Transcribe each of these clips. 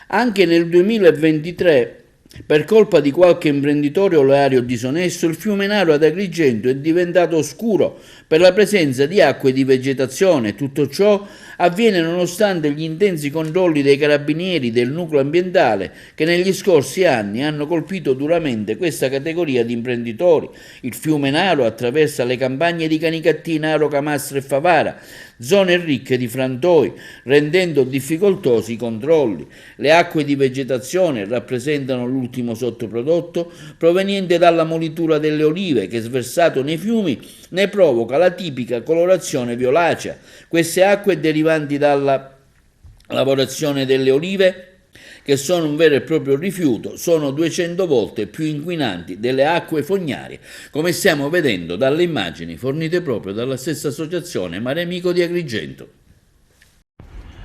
Anche nel 2023, per colpa di qualche imprenditore oleario disonesto, il fiume Naro ad Agrigento è diventato oscuro per la presenza di acque e di vegetazione. Tutto ciò avviene nonostante gli intensi controlli dei carabinieri del nucleo ambientale che negli scorsi anni hanno colpito duramente questa categoria di imprenditori. Il fiume Naro attraversa le campagne di Canicattì, Naro, Camastra e Favara, zone ricche di frantoi, rendendo difficoltosi i controlli. Le acque di vegetazione rappresentano l'ultimo sottoprodotto proveniente dalla molitura delle olive che, sversato nei fiumi, ne provoca la tipica colorazione violacea. Queste acque derivanti dalla lavorazione delle olive, che sono un vero e proprio rifiuto, sono 200 volte più inquinanti delle acque fognarie, come stiamo vedendo dalle immagini fornite proprio dalla stessa associazione Mare Amico di Agrigento.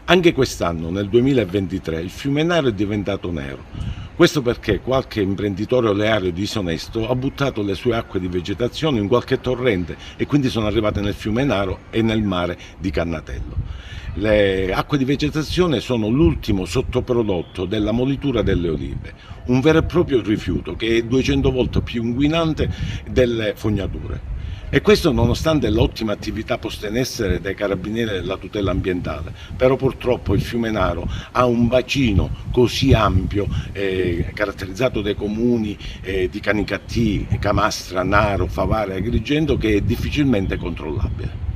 Anche quest'anno, nel 2023, il fiume Naro è diventato nero. Questo perché qualche imprenditore oleario disonesto ha buttato le sue acque di vegetazione in qualche torrente e quindi sono arrivate nel fiume Naro e nel mare di Cannatello. Le acque di vegetazione sono l'ultimo sottoprodotto della molitura delle olive, un vero e proprio rifiuto che è 200 volte più inquinante delle fognature. E questo nonostante l'ottima attività posta in essere dai carabinieri della tutela ambientale, però purtroppo il fiume Naro ha un bacino così ampio, caratterizzato dai comuni di Canicattì, Camastra, Naro, Favara e Agrigento, che è difficilmente controllabile.